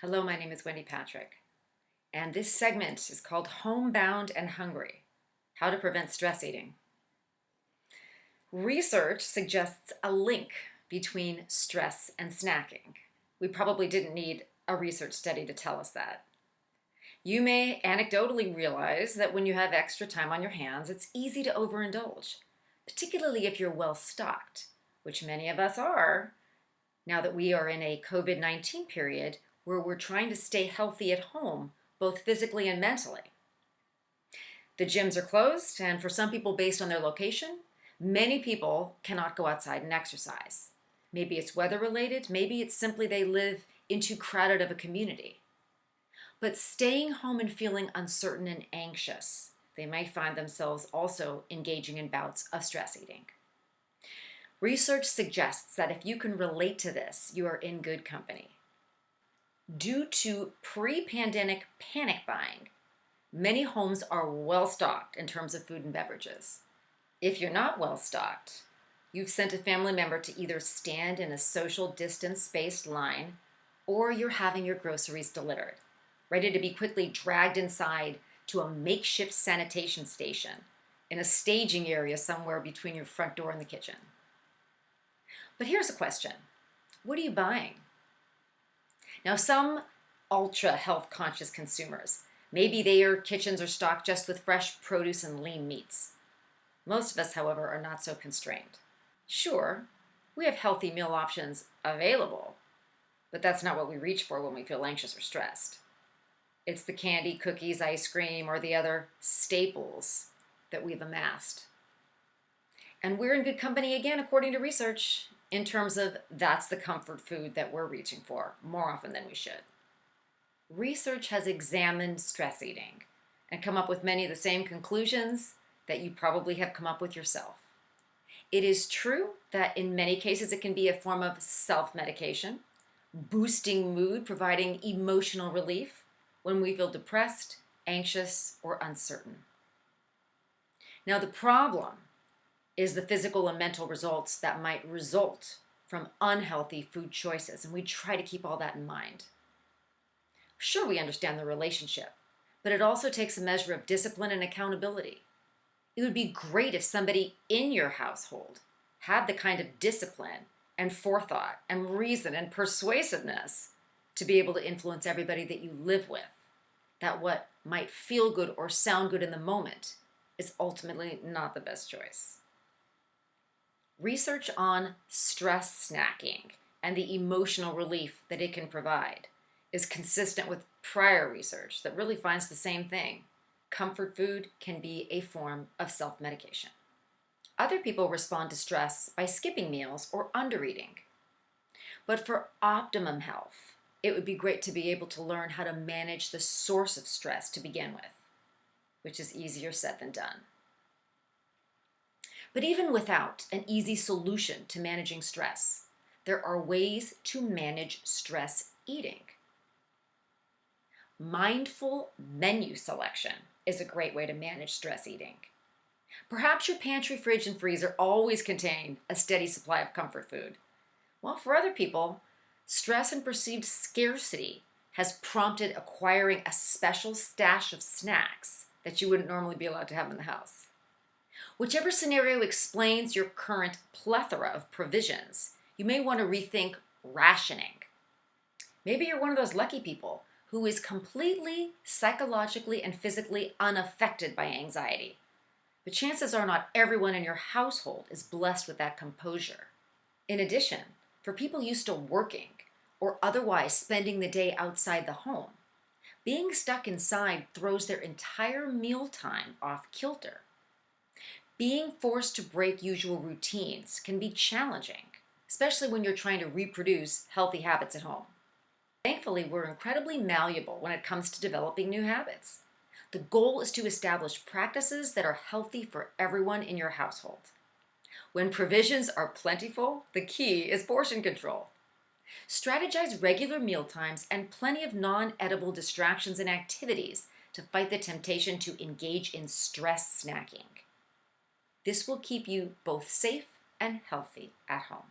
Hello, my name is Wendy Patrick, and this segment is called Homebound and Hungry: How to Prevent Stress Eating. Research suggests a link between stress and snacking. We probably didn't need a research study to tell us that. You may anecdotally realize that when you have extra time on your hands, it's easy to overindulge, particularly if you're well stocked, which many of us are now that we are in a COVID-19 period where we're trying to stay healthy at home, both physically and mentally. The gyms are closed, and for some people, based on their location, many people cannot go outside and exercise. Maybe it's weather related, maybe it's simply they live in too crowded of a community. But staying home and feeling uncertain and anxious, they might find themselves also engaging in bouts of stress eating. Research suggests that if you can relate to this, you are in good company. Due to pre-pandemic panic buying, many homes are well stocked in terms of food and beverages. If you're not well stocked, you've sent a family member to either stand in a social distance spaced line, or you're having your groceries delivered, ready to be quickly dragged inside to a makeshift sanitation station in a staging area somewhere between your front door and the kitchen. But here's a question. What are you buying? Now, some ultra health conscious consumers, maybe their kitchens are stocked just with fresh produce and lean meats. Most of us, however, are not so constrained. Sure, we have healthy meal options available, but that's not what we reach for when we feel anxious or stressed. It's the candy, cookies, ice cream, or the other staples that we've amassed. And we're in good company again, according to research, in terms of that's the comfort food that we're reaching for more often than we should. Research has examined stress eating and come up with many of the same conclusions that you probably have come up with yourself. It is true that in many cases it can be a form of self-medication, boosting mood, providing emotional relief when we feel depressed, anxious, or uncertain. Now, the problem is the physical and mental results that might result from unhealthy food choices, and we try to keep all that in mind. Sure, we understand the relationship, but it also takes a measure of discipline and accountability. It would be great if somebody in your household had the kind of discipline and forethought and reason and persuasiveness to be able to influence everybody that you live with, that what might feel good or sound good in the moment is ultimately not the best choice. Research on stress snacking and the emotional relief that it can provide is consistent with prior research that really finds the same thing. Comfort food can be a form of self-medication. Other people respond to stress by skipping meals or undereating. But for optimum health, it would be great to be able to learn how to manage the source of stress to begin with, which is easier said than done. But even without an easy solution to managing stress, there are ways to manage stress eating. Mindful menu selection is a great way to manage stress eating. Perhaps your pantry, fridge, and freezer always contain a steady supply of comfort food. While for other people, stress and perceived scarcity has prompted acquiring a special stash of snacks that you wouldn't normally be allowed to have in the house. Whichever scenario explains your current plethora of provisions, you may want to rethink rationing. Maybe you're one of those lucky people who is completely psychologically and physically unaffected by anxiety. But chances are not everyone in your household is blessed with that composure. In addition, for people used to working or otherwise spending the day outside the home, being stuck inside throws their entire mealtime off kilter. Being forced to break usual routines can be challenging, especially when you're trying to reproduce healthy habits at home. Thankfully, we're incredibly malleable when it comes to developing new habits. The goal is to establish practices that are healthy for everyone in your household. When provisions are plentiful, the key is portion control. Strategize regular meal times and plenty of non-edible distractions and activities to fight the temptation to engage in stress snacking. This will keep you both safe and healthy at home.